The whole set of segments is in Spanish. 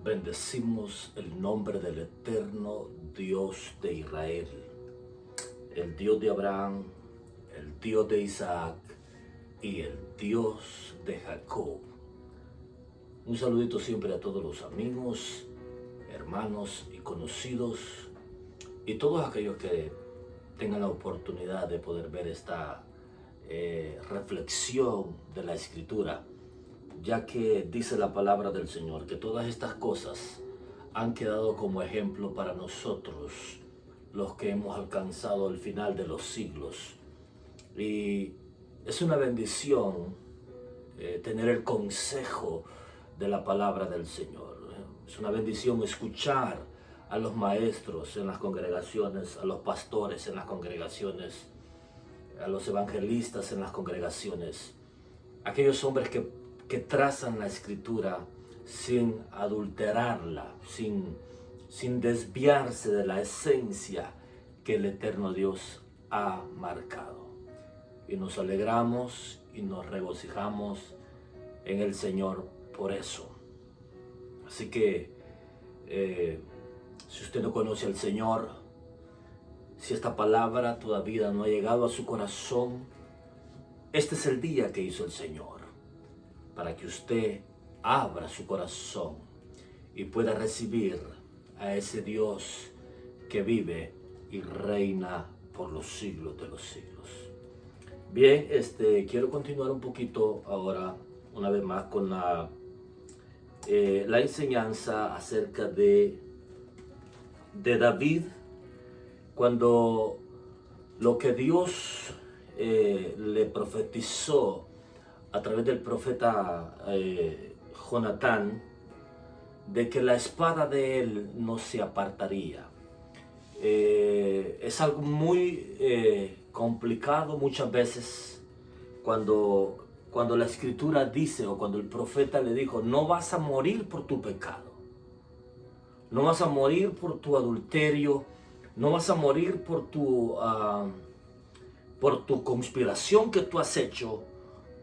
Bendecimos el nombre del eterno Dios de Israel, el Dios de Abraham, el Dios de Isaac y el Dios de Jacob. Un saludito siempre a todos los amigos, hermanos y conocidos y todos aquellos que tengan la oportunidad de poder ver esta reflexión de la Escritura, ya que dice la palabra del Señor que todas estas cosas han quedado como ejemplo para nosotros, los que hemos alcanzado el final de los siglos. Y es una bendición tener el consejo de la palabra del Señor. Es una bendición escuchar a los maestros en las congregaciones, a los pastores en las congregaciones, a los evangelistas en las congregaciones, aquellos hombres que trazan la Escritura sin adulterarla, sin desviarse de la esencia que el eterno Dios ha marcado. Y nos alegramos y nos regocijamos en el Señor por eso. Así que si usted no conoce al Señor, si esta palabra todavía no ha llegado a su corazón, este es el día que hizo el Señor para que usted abra su corazón y pueda recibir a ese Dios que vive y reina por los siglos de los siglos. Bien, quiero continuar un poquito ahora, una vez más, con la enseñanza acerca de David, cuando lo que Dios le profetizó a través del profeta Jonatán, de que la espada de él no se apartaría. Es algo muy complicado muchas veces cuando la Escritura dice, o cuando el profeta le dijo: no vas a morir por tu pecado, no vas a morir por tu adulterio, no vas a morir por tu conspiración que tú has hecho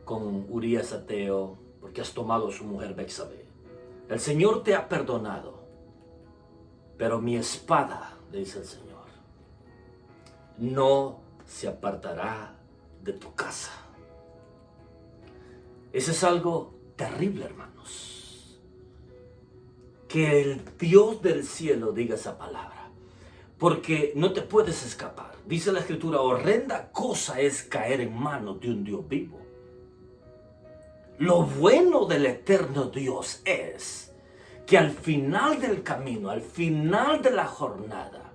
con Urías Ateo, porque has tomado a su mujer Betsabé. El Señor te ha perdonado, pero mi espada, le dice el Señor, no se apartará de tu casa. Eso es algo terrible, hermanos, que el Dios del cielo diga esa palabra, porque no te puedes escapar. Dice la Escritura: horrenda cosa es caer en manos de un Dios vivo. Lo bueno del eterno Dios es que al final del camino, al final de la jornada,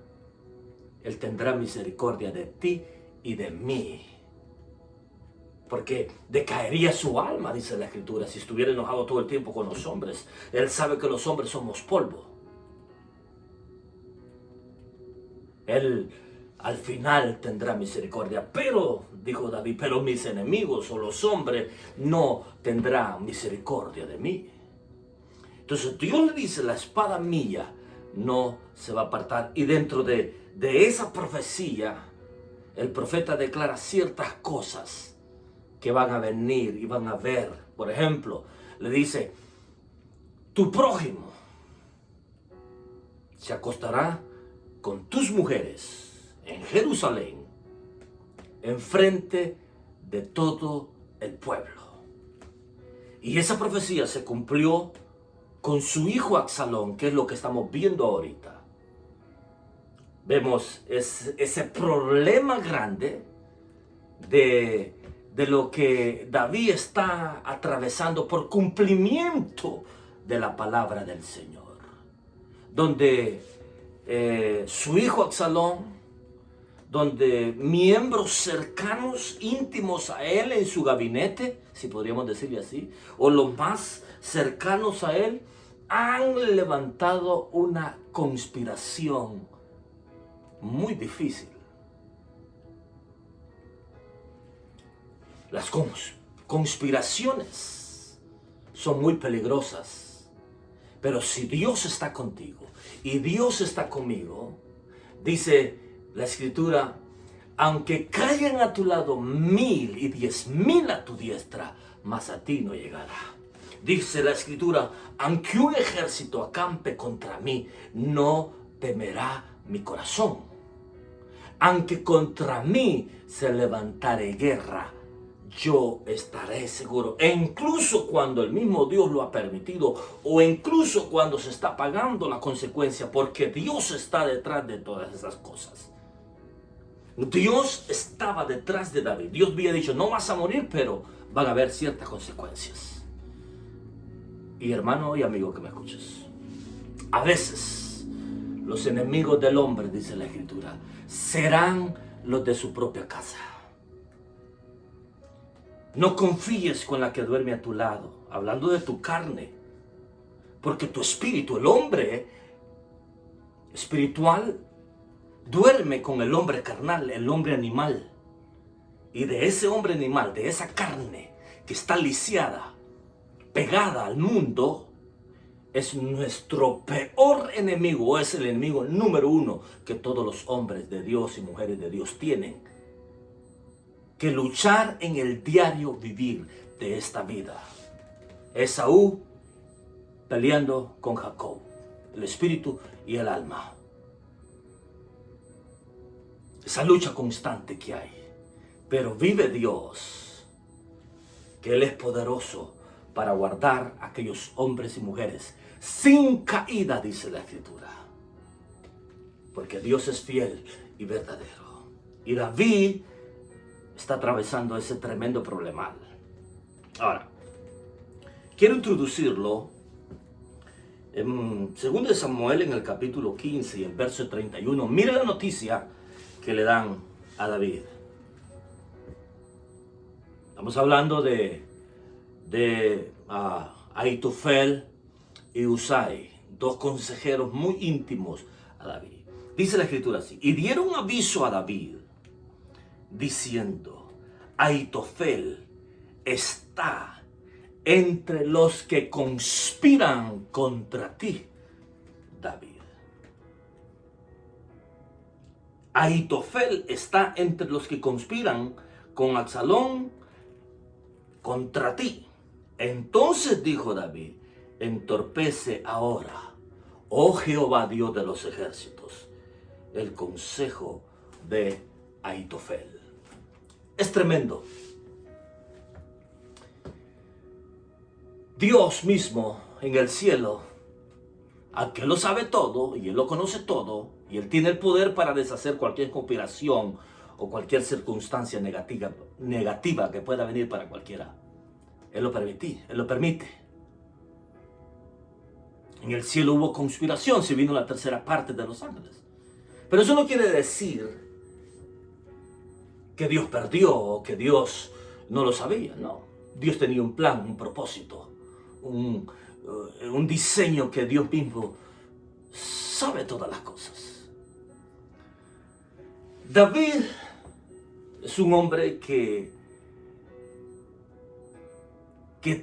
Él tendrá misericordia de ti y de mí. Porque decaería su alma, dice la Escritura, si estuviera enojado todo el tiempo con los hombres. Él sabe que los hombres somos polvo. Él al final tendrá misericordia, pero, dijo David, pero mis enemigos o los hombres no tendrán misericordia de mí. Entonces Dios le dice: la espada mía no se va a apartar. Y dentro de esa profecía, el profeta declara ciertas cosas que van a venir y van a ver. Por ejemplo, le dice: tu prójimo se acostará con tus mujeres en Jerusalén, enfrente de todo el pueblo. Y esa profecía se cumplió con su hijo Absalón, que es lo que estamos viendo ahorita. Vemos ese problema grande de lo que David está atravesando por cumplimiento de la palabra del Señor, donde su hijo Absalón, donde miembros cercanos, íntimos a él en su gabinete, si podríamos decirle así, o los más cercanos a él, han levantado una conspiración muy difícil. Las conspiraciones son muy peligrosas, pero si Dios está contigo y Dios está conmigo, dice la Escritura: aunque caigan a tu lado 1000 y 10,000 a tu diestra, mas a ti no llegará. Dice la Escritura, aunque un ejército acampe contra mí, no temerá mi corazón. Aunque contra mí se levantare guerra, yo estaré seguro. E incluso cuando el mismo Dios lo ha permitido, o incluso cuando se está pagando la consecuencia, porque Dios está detrás de todas esas cosas. Dios estaba detrás de David. Dios había dicho, no vas a morir, pero van a haber ciertas consecuencias. Y hermano y amigo que me escuches, a veces los enemigos del hombre, dice la Escritura, serán los de su propia casa. No confíes con la que duerme a tu lado, hablando de tu carne, porque tu espíritu, el hombre espiritual, duerme con el hombre carnal, el hombre animal. Y de ese hombre animal, de esa carne que está lisiada, pegada al mundo, es nuestro peor enemigo, es el enemigo número uno que todos los hombres de Dios y mujeres de Dios tienen que luchar en el diario vivir de esta vida. Esaú peleando con Jacob, el espíritu y el alma. Esa lucha constante que hay. Pero vive Dios, que Él es poderoso para guardar a aquellos hombres y mujeres sin caída, dice la Escritura. Porque Dios es fiel y verdadero. Y David está atravesando ese tremendo problema. Ahora, quiero introducirlo en 2 Samuel, en el capítulo 15 y en verso 31. Mira la noticia que le dan a David. Estamos hablando de Ahitofel y Husai, dos consejeros muy íntimos a David. Dice la Escritura así: y dieron aviso a David, diciendo, Ahitofel está entre los que conspiran contra ti, David. Ahitofel está entre los que conspiran con Absalón contra ti. Entonces dijo David, entorpece ahora, oh Jehová Dios de los ejércitos, el consejo de Ahitofel. Es tremendo. Dios mismo en el cielo, al que lo sabe todo y Él lo conoce todo, y Él tiene el poder para deshacer cualquier conspiración o cualquier circunstancia negativa que pueda venir para cualquiera. Él lo permite. En el cielo hubo conspiración, se vino la tercera parte de los ángeles. Pero eso no quiere decir que Dios perdió o que Dios no lo sabía. No, Dios tenía un plan, un propósito, un diseño que Dios mismo sabe todas las cosas. David es un hombre que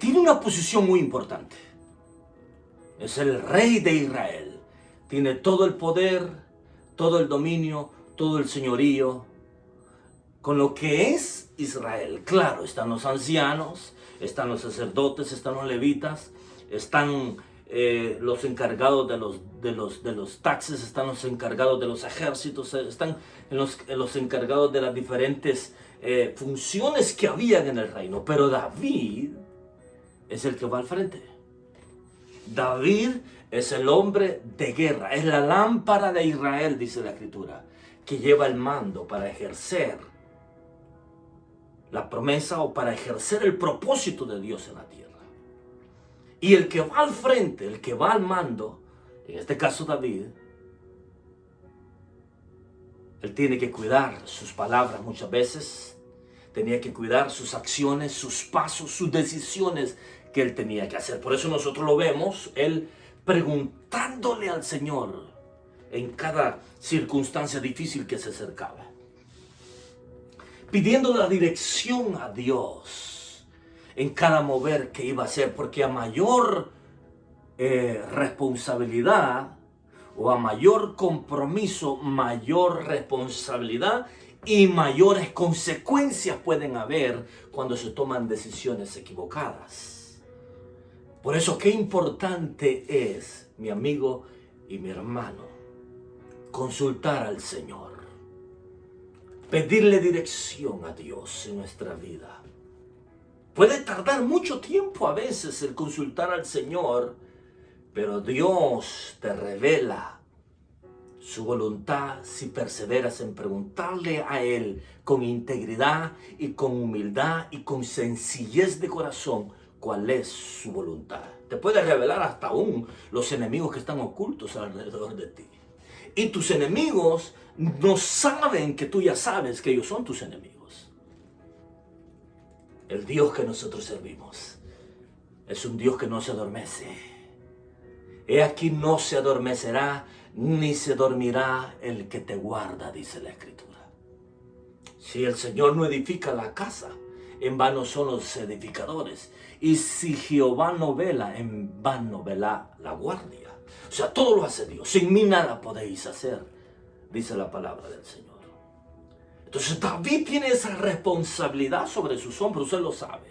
tiene una posición muy importante. Es el rey de Israel. Tiene todo el poder, todo el dominio, todo el señorío. Con lo que es Israel, claro, están los ancianos, están los sacerdotes, están los levitas, están los encargados de los taxes, están los encargados de los ejércitos, están los encargados de las diferentes funciones que habían en el reino. Pero David es el que va al frente. David es el hombre de guerra, es la lámpara de Israel, dice la Escritura, que lleva el mando para ejercer la promesa o para ejercer el propósito de Dios en la tierra. Y el que va al frente, el que va al mando, en este caso David, él tiene que cuidar sus palabras muchas veces, tenía que cuidar sus acciones, sus pasos, sus decisiones que él tenía que hacer. Por eso nosotros lo vemos, él preguntándole al Señor en cada circunstancia difícil que se acercaba, pidiendo la dirección a Dios en cada mover que iba a hacer, porque a mayor responsabilidad o a mayor compromiso, mayor responsabilidad y mayores consecuencias pueden haber cuando se toman decisiones equivocadas. Por eso, qué importante es, mi amigo y mi hermano, consultar al Señor, pedirle dirección a Dios en nuestra vida. Puede tardar mucho tiempo a veces el consultar al Señor, pero Dios te revela su voluntad si perseveras en preguntarle a Él con integridad y con humildad y con sencillez de corazón cuál es su voluntad. Te puede revelar hasta aún los enemigos que están ocultos alrededor de ti. Y tus enemigos no saben que tú ya sabes que ellos son tus enemigos. El Dios que nosotros servimos es un Dios que no se adormece. He aquí no se adormecerá ni se dormirá el que te guarda, dice la Escritura. Si el Señor no edifica la casa, en vano son los edificadores. Y si Jehová no vela, en vano vela la guardia. O sea, todo lo hace Dios. Sin mí nada podéis hacer, dice la palabra del Señor. Entonces David tiene esa responsabilidad sobre sus hombros, él lo sabe.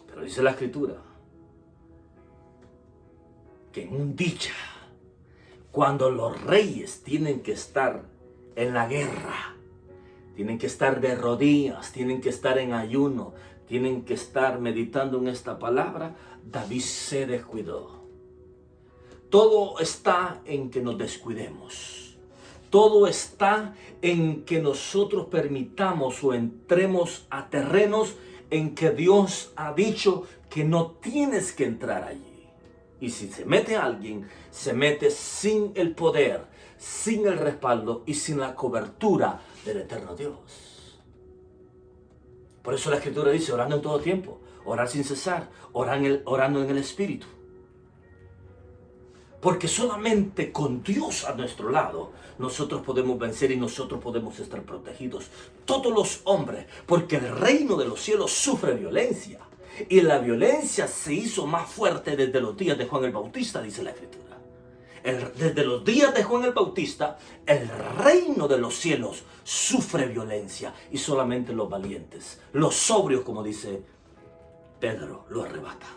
Pero dice la Escritura que en un día, cuando los reyes tienen que estar en la guerra, tienen que estar de rodillas, tienen que estar en ayuno, tienen que estar meditando en esta palabra, David se descuidó. Todo está en que nos descuidemos. Todo está en que nosotros permitamos o entremos a terrenos en que Dios ha dicho que no tienes que entrar allí. Y si se mete alguien, se mete sin el poder, sin el respaldo y sin la cobertura del eterno Dios. Por eso la Escritura dice, orando en todo tiempo, orar sin cesar, orando en el Espíritu. Porque solamente con Dios a nuestro lado, nosotros podemos vencer y nosotros podemos estar protegidos. Todos los hombres, porque el reino de los cielos sufre violencia. Y la violencia se hizo más fuerte desde los días de Juan el Bautista, dice la Escritura. Desde los días de Juan el Bautista, el reino de los cielos sufre violencia. Y solamente los valientes, los sobrios, como dice Pedro, lo arrebatan.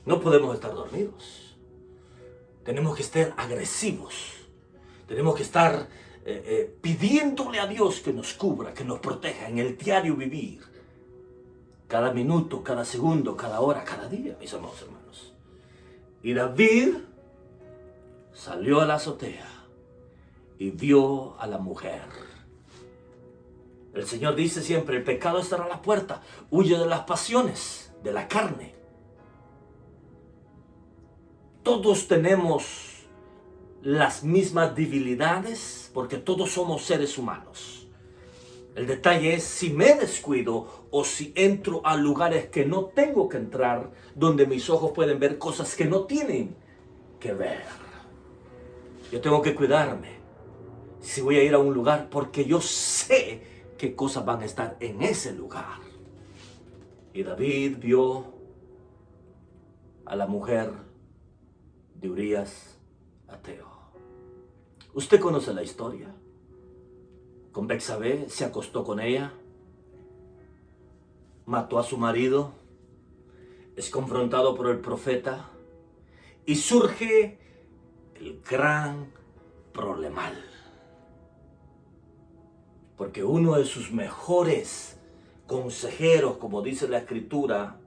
No podemos estar dormidos. Tenemos que estar agresivos. Tenemos que estar pidiéndole a Dios que nos cubra, que nos proteja en el diario vivir. Cada minuto, cada segundo, cada hora, cada día, mis amados hermanos. Y David salió a la azotea y vio a la mujer. El Señor dice siempre, el pecado estará a la puerta. Huye de las pasiones, de la carne. Todos tenemos las mismas debilidades porque todos somos seres humanos. El detalle es si me descuido o si entro a lugares que no tengo que entrar, donde mis ojos pueden ver cosas que no tienen que ver. Yo tengo que cuidarme si voy a ir a un lugar porque yo sé qué cosas van a estar en ese lugar. Y David vio a la mujer de Urías Ateo. ¿Usted conoce la historia? Con Betsabé, se acostó con ella, mató a su marido, es confrontado por el profeta y surge el gran problemal. Porque uno de sus mejores consejeros, como dice la Escritura,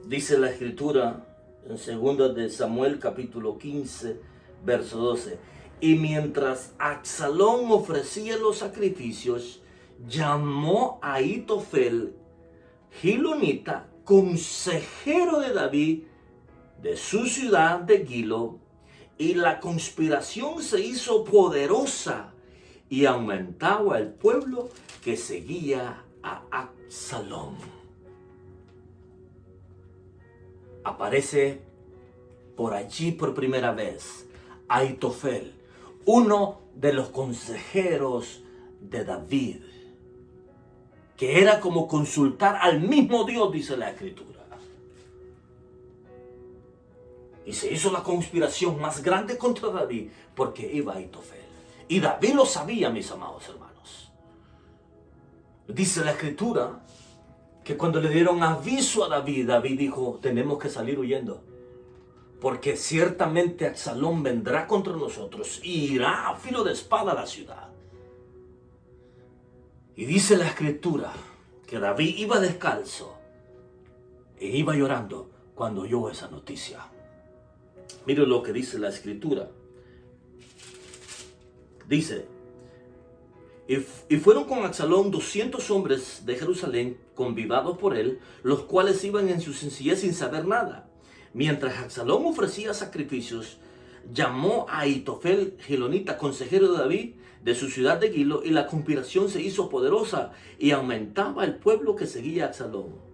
dice la Escritura en 2 de Samuel capítulo 15, verso 12. Y mientras Absalón ofrecía los sacrificios, llamó a Ahitofel, Gilonita, consejero de David, de su ciudad de Gilo, y la conspiración se hizo poderosa y aumentaba el pueblo que seguía a Absalón. Aparece por allí por primera vez Ahitofel, uno de los consejeros de David, que era como consultar al mismo Dios, dice la Escritura. Y se hizo la conspiración más grande contra David porque iba Ahitofel. Y David lo sabía, mis amados hermanos. Dice la Escritura que cuando le dieron aviso a David, David dijo, tenemos que salir huyendo. Porque ciertamente Absalón vendrá contra nosotros y irá a filo de espada a la ciudad. Y dice la Escritura que David iba descalzo e iba llorando cuando oyó esa noticia. Mire lo que dice la Escritura. Dice, y fueron con Absalón 200 hombres de Jerusalén, convidados por él, los cuales iban en su sencillez sin saber nada. Mientras Absalón ofrecía sacrificios, llamó a Ahitofel Gilonita, consejero de David, de su ciudad de Gilo, y la conspiración se hizo poderosa y aumentaba el pueblo que seguía a Absalón.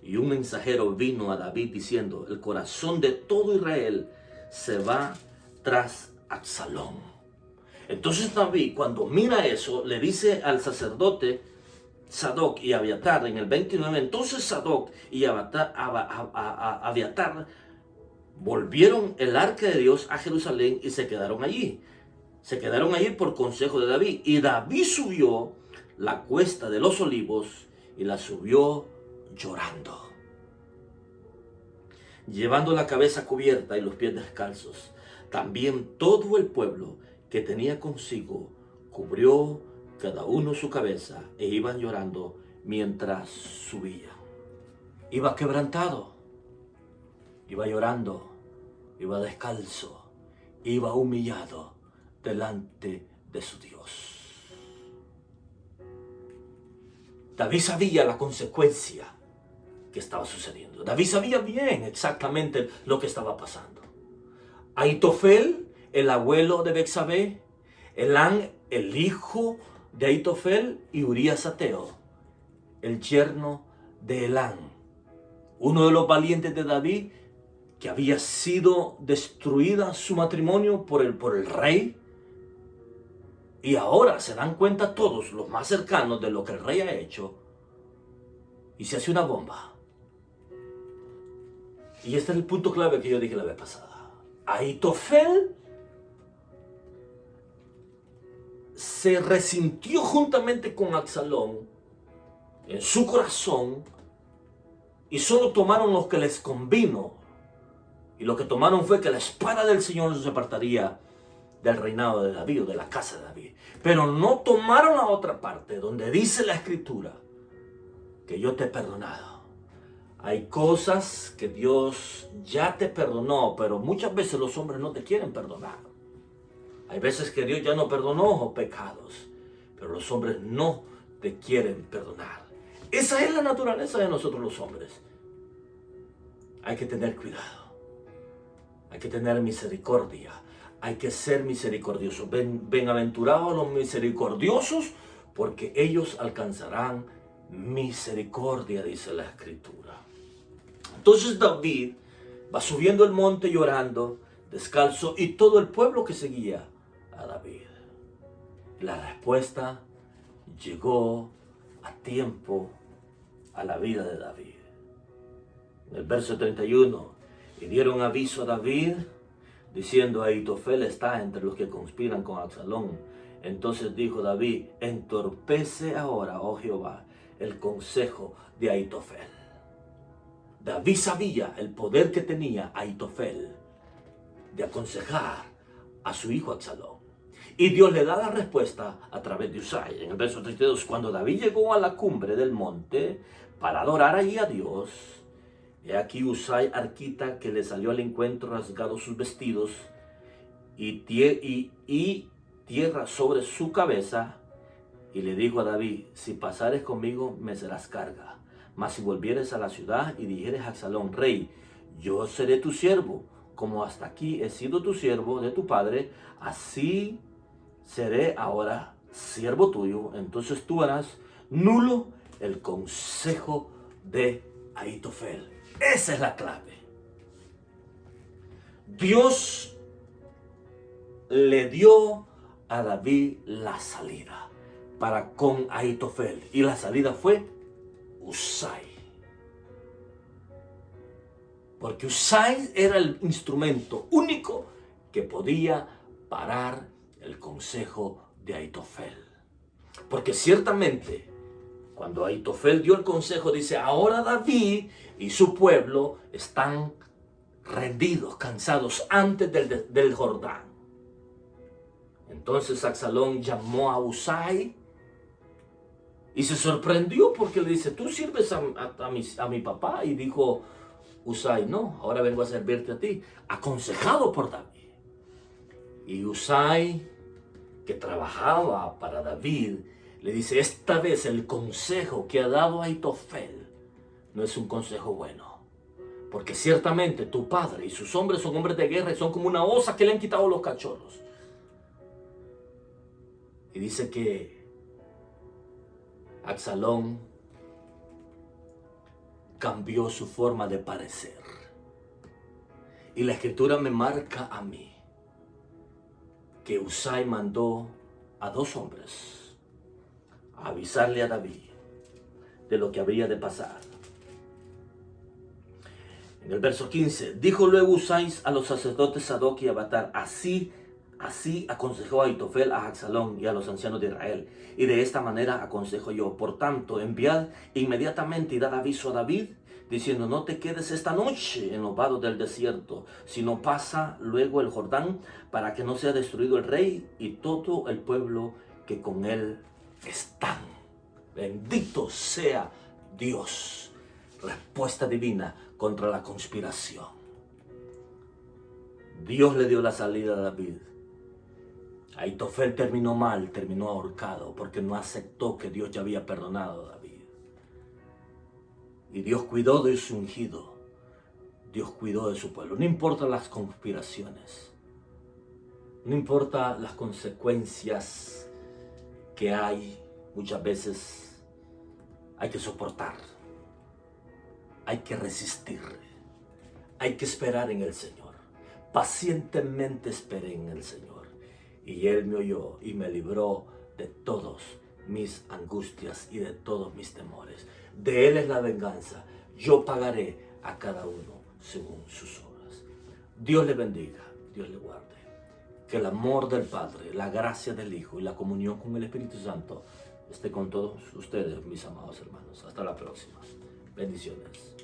Y un mensajero vino a David diciendo, el corazón de todo Israel se va tras Absalón. Entonces David, cuando mira eso, le dice al sacerdote Sadoc y Abiatar en el 29, entonces Sadoc y Abiatar volvieron el arca de Dios a Jerusalén y se quedaron allí. Se quedaron allí por consejo de David. Y David subió la cuesta de los olivos y la subió llorando, llevando la cabeza cubierta y los pies descalzos. También todo el pueblo que tenía consigo cubrió cada uno su cabeza e iban llorando mientras subía. Iba quebrantado, iba llorando, iba descalzo, iba humillado delante de su Dios. David sabía la consecuencia que estaba sucediendo. David sabía bien exactamente lo que estaba pasando. Ahitofel, el abuelo de Betsabé, Elán, el hijo de Ahitofel, y Urías Ateo, el yerno de Elán, uno de los valientes de David, que había sido destruida su matrimonio por el rey. Y ahora se dan cuenta todos los más cercanos de lo que el rey ha hecho y se hace una bomba. Y este es el punto clave que yo dije la vez pasada. Ahitofel se resintió juntamente con Absalón en su corazón y solo tomaron lo que les convino. Y lo que tomaron fue que la espada del Señor se apartaría del reinado de David o de la casa de David. Pero no tomaron la otra parte donde dice la Escritura que yo te he perdonado. Hay cosas que Dios ya te perdonó, pero muchas veces los hombres no te quieren perdonar. Hay veces que Dios ya no perdonó pecados, pero los hombres no te quieren perdonar. Esa es la naturaleza de nosotros los hombres. Hay que tener cuidado. Hay que tener misericordia. Hay que ser misericordiosos. Bienaventurados los misericordiosos, porque ellos alcanzarán misericordia, dice la Escritura. Entonces David va subiendo el monte llorando, descalzo, y todo el pueblo que seguía a David. La respuesta llegó a tiempo a la vida de David. En el verso 31, y dieron aviso a David, diciendo, Ahitofel está entre los que conspiran con Absalón. Entonces dijo David, entorpece ahora, oh Jehová, el consejo de Ahitofel. David sabía el poder que tenía Ahitofel de aconsejar a su hijo Absalón. Y Dios le da la respuesta a través de Usai. En el verso 32, cuando David llegó a la cumbre del monte para adorar allí a Dios, he aquí Usai arquita que le salió al encuentro rasgado sus vestidos y tierra sobre su cabeza, y le dijo a David, si pasares conmigo me serás carga, mas si volvieres a la ciudad y dijeres a Absalón, rey, yo seré tu siervo, como hasta aquí he sido tu siervo de tu padre, así seré ahora siervo tuyo, entonces tú harás nulo el consejo de Ahitofel. Esa es la clave. Dios le dio a David la salida para con Ahitofel, y la salida fue Usai. Porque Usai era el instrumento único que podía parar el consejo de Ahitofel. Porque ciertamente, cuando Ahitofel dio el consejo, dice, ahora David y su pueblo están rendidos, cansados antes del Jordán. Entonces Absalón llamó a Usai y se sorprendió porque le dice, tú sirves a mi papá. Y dijo Usai, no, ahora vengo a servirte a ti, aconsejado por David. Y Usai, que trabajaba para David, le dice, esta vez el consejo que ha dado Ahitofel no es un consejo bueno. Porque ciertamente tu padre y sus hombres son hombres de guerra y son como una osa que le han quitado los cachorros. Y dice que Absalón cambió su forma de parecer. Y la escritura me marca a mí que Usai mandó a 2 hombres a avisarle a David de lo que habría de pasar. En el verso 15, dijo luego Usai a los sacerdotes Sadoc y Abiatar, así aconsejó Ahitofel a Absalón y a los ancianos de Israel, y de esta manera aconsejo yo. Por tanto, enviad inmediatamente y dad aviso a David, diciendo, no te quedes esta noche en los vados del desierto, sino pasa luego el Jordán, para que no sea destruido el rey y todo el pueblo que con él están. Bendito sea Dios. Respuesta divina contra la conspiración. Dios le dio la salida a David. Ahitofel terminó mal, terminó ahorcado, porque no aceptó que Dios ya había perdonado a David. Y Dios cuidó de su ungido. Dios cuidó de su pueblo. No importa las conspiraciones. No importa las consecuencias que hay. Muchas veces hay que soportar. Hay que resistir. Hay que esperar en el Señor. Pacientemente esperé en el Señor. Y Él me oyó y me libró de todos mis angustias y de todos mis temores. De Él es la venganza. Yo pagaré a cada uno según sus obras. Dios le bendiga. Dios le guarde. Que el amor del Padre, la gracia del Hijo y la comunión con el Espíritu Santo esté con todos ustedes, mis amados hermanos. Hasta la próxima. Bendiciones.